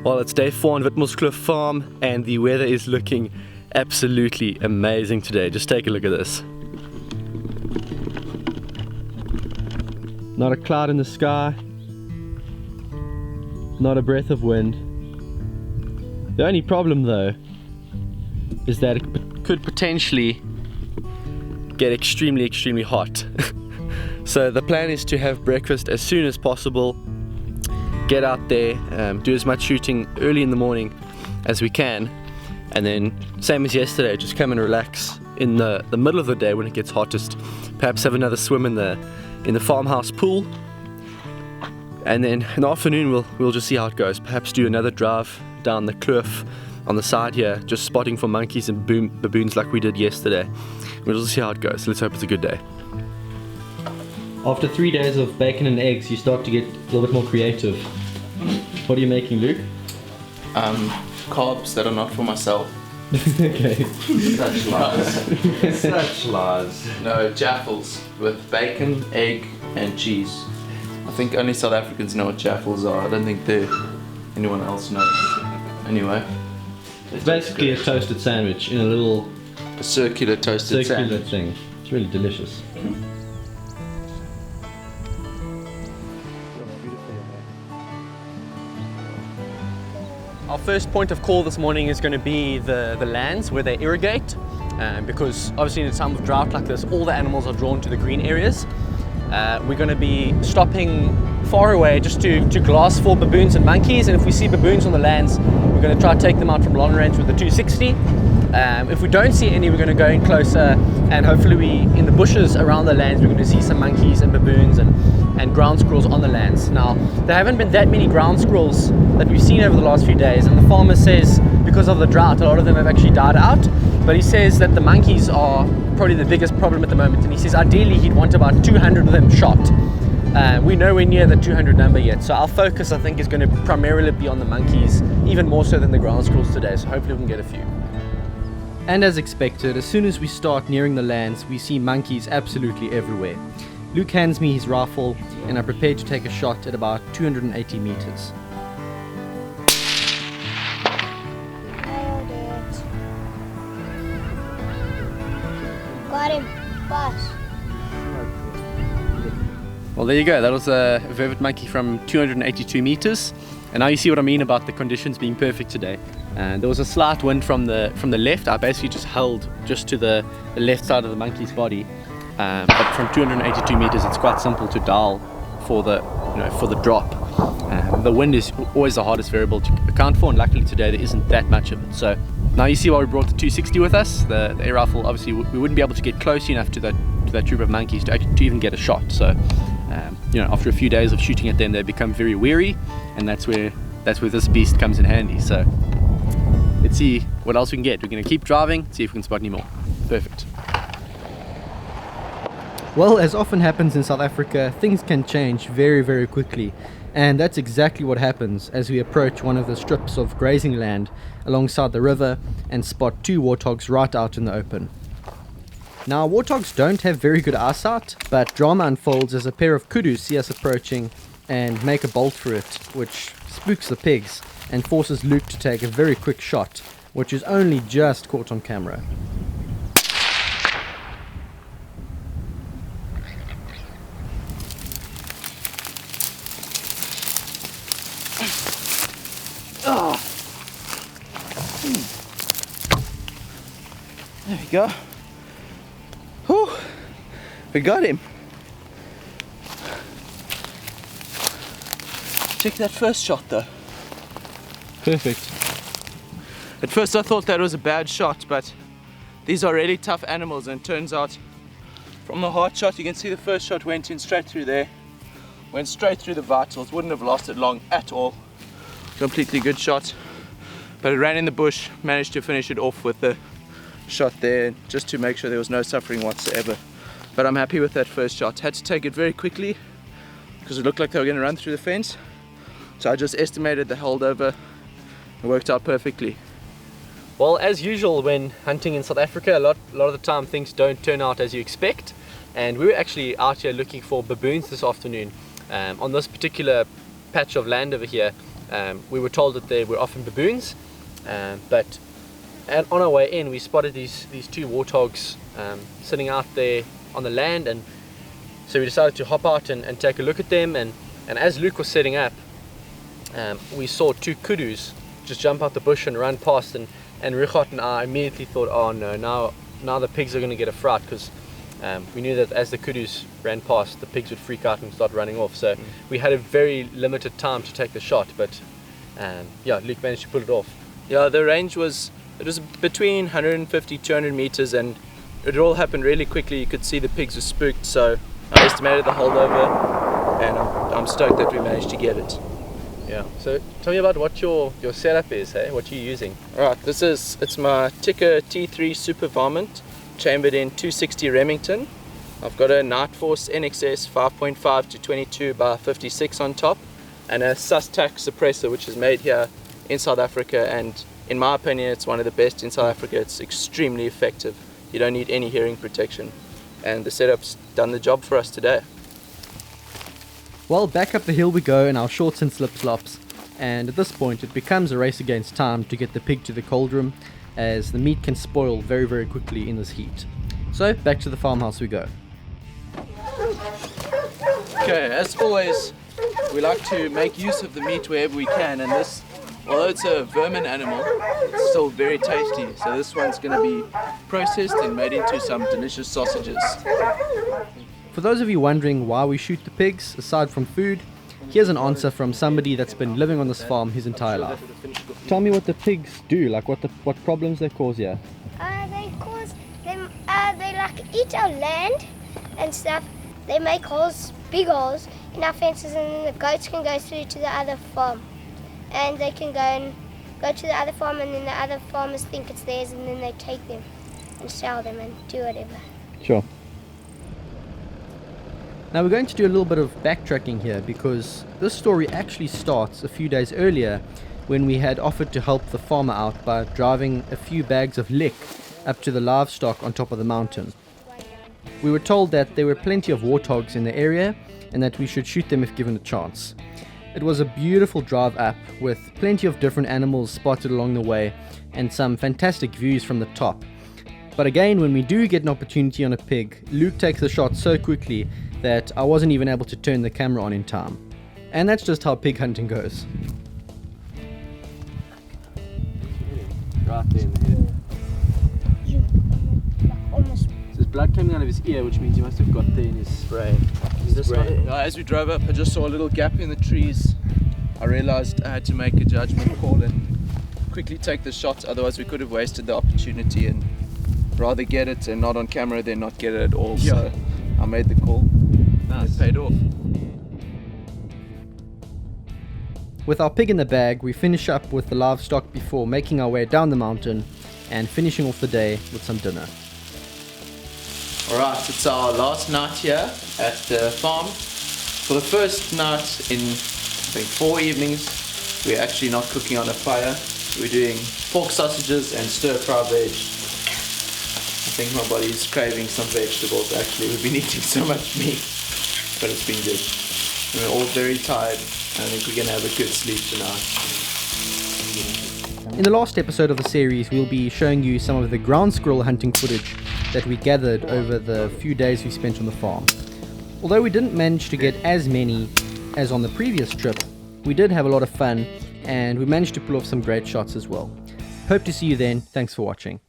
Well, it's day 4 on Witmoskloof farm and the weather is looking absolutely amazing today. Just take a look at this. Not a cloud in the sky, not a breath of wind. The only problem though is that it could potentially get extremely hot. So the plan is to have breakfast as soon as possible, get out there, do as much shooting early in the morning as we can, and then same as yesterday, just come and relax in the middle of the day when it gets hottest. Perhaps have another swim in the farmhouse pool, and then in the afternoon we'll just see how it goes. Perhaps do another drive down the kloof on the side here, just spotting for monkeys and baboons like we did yesterday. We'll just see how it goes. Let's hope it's a good day. After 3 days of bacon and eggs, you start to get a little bit more creative. What are you making, Luke? Carbs that are not for myself. Okay. Such lies. Such lies. No, jaffles with bacon, egg and cheese. I think only South Africans know what jaffles are. I don't think anyone else knows. Anyway. It's basically a toasted sandwich in a circular toasted circular sandwich. thing. It's really delicious. Our first point of call this morning is going to be the lands where they irrigate, because obviously in a time of drought like this, all the animals are drawn to the green areas. We're going to be stopping far away just to glass for baboons and monkeys, and if we see baboons on the lands, we're going to try to take them out from long range with the 260. If we don't see any, we're going to go in closer, and hopefully in the bushes around the lands we're going to see some monkeys and baboons and ground squirrels on the lands. Now, there haven't been that many ground squirrels that we've seen over the last few days, and the farmer says because of the drought a lot of them have actually died out, but he says that the monkeys are probably the biggest problem at the moment, and he says ideally he'd want about 200 of them shot. We're nowhere near the 200 number yet, so our focus I think is going to primarily be on the monkeys, even more so than the ground squirrels today, so hopefully we can get a few. And as expected, as soon as we start nearing the lands, we see monkeys absolutely everywhere. Luke hands me his rifle and I'm prepared to take a shot at about 280 meters. Got him. Bus. Well, there you go. That was a vervet monkey from 282 meters. And now you see what I mean about the conditions being perfect today. And there was a slight wind from the left. I basically just held just to the left side of the monkey's body. But from 282 meters, it's quite simple to dial for the drop. The wind is always the hardest variable to account for, and luckily today there isn't that much of it. So now you see why we brought the 260 with us. The air rifle, obviously we wouldn't be able to get close enough to that troop of monkeys to even get a shot. So after a few days of shooting at them, they become very wary, and that's where this beast comes in handy. So let's see what else we can get. We're going to keep driving, see if we can spot any more. Perfect. Well, as often happens in South Africa, things can change very quickly, and that's exactly what happens as we approach one of the strips of grazing land alongside the river and spot 2 warthogs right out in the open. Now, warthogs don't have very good eyesight, but drama unfolds as a pair of kudus see us approaching and make a bolt for it, which spooks the pigs and forces Luke to take a very quick shot, which is only just caught on camera. Oh. There we go. Whew. We got him. Check that first shot though. Perfect. At first I thought that was a bad shot, but these are really tough animals, and it turns out from the hard shot you can see the first shot went in straight through there. Went straight through the vitals, wouldn't have lasted long at all. Completely good shot, but it ran in the bush, managed to finish it off with the shot there just to make sure there was no suffering whatsoever. But I'm happy with that first shot. Had to take it very quickly because it looked like they were going to run through the fence, so I just estimated the holdover. It worked out perfectly. Well, as usual when hunting in South Africa, a lot of the time things don't turn out as you expect, and we were actually out here looking for baboons this afternoon. On this particular patch of land over here, We were told that they were often baboons, but on our way in we spotted these two warthogs sitting out there on the land, and so we decided to hop out and take a look at them, and as Luke was setting up, we saw two kudus just jump out the bush and run past, and Richard and I immediately thought, oh no, now the pigs are going to get a fright, because we knew that as the kudus ran past, the pigs would freak out and start running off. So we had a very limited time to take the shot, but yeah, Luke managed to pull it off. Yeah, the range was between 150 200 meters, and it all happened really quickly. You could see the pigs were spooked, so I estimated the holdover, and I'm stoked that we managed to get it. Yeah. So tell me about what your setup is, hey? What you're using. Alright, it's my Tikka T3 Super Varmint, chambered in 260 Remington. I've got a Night Force NXS 5.5 to 22 by 56 on top, and a Sustac suppressor, which is made here in South Africa, and in my opinion it's one of the best in South Africa. It's extremely effective. You don't need any hearing protection, and the setup's done the job for us today. Well, back up the hill we go in our shorts and slip-slops, and at this point it becomes a race against time to get the pig to the cold room, as the meat can spoil very, very quickly in this heat. So back to the farmhouse we go. Okay, as always, we like to make use of the meat wherever we can, and this, although it's a vermin animal, it's still very tasty. So this one's going to be processed and made into some delicious sausages. For those of you wondering why we shoot the pigs, aside from food, here's an answer from somebody that's been living on this farm his entire life. Tell me what the pigs do, like what problems they cause here. They cause them. They like eat our land and stuff. They make holes, big holes in our fences, and then the goats can go through to the other farm, and they can go to the other farm, and then the other farmers think it's theirs, and then they take them and sell them and do whatever. Sure. Now we're going to do a little bit of backtracking here, because this story actually starts a few days earlier when we had offered to help the farmer out by driving a few bags of lick up to the livestock on top of the mountain. We were told that there were plenty of warthogs in the area and that we should shoot them if given a chance. It was a beautiful drive up with plenty of different animals spotted along the way and some fantastic views from the top. But again, when we do get an opportunity on a pig, Luke takes the shot so quickly that I wasn't even able to turn the camera on in time. And that's just how pig hunting goes. Right there in the head. Almost. So there's blood coming out of his ear, which means he must have got there in his brain. As we drove up, I just saw a little gap in the trees. I realized I had to make a judgment call and quickly take the shot, otherwise we could have wasted the opportunity, and rather get it and not on camera than not get it at all. Yeah. So I made the call. Nice. It paid off. With our pig in the bag, we finish up with the livestock before making our way down the mountain and finishing off the day with some dinner. Alright, it's our last night here at the farm. For the first night in, I think, 4 evenings, we're actually not cooking on a fire. We're doing pork sausages and stir-fry veg. I think my body's craving some vegetables actually. We've been eating so much meat, but it's been good. We're all very tired. I think we're going to have a good sleep tonight. In the last episode of the series, we'll be showing you some of the ground squirrel hunting footage that we gathered over the few days we spent on the farm. Although we didn't manage to get as many as on the previous trip, we did have a lot of fun and we managed to pull off some great shots as well. Hope to see you then. Thanks for watching.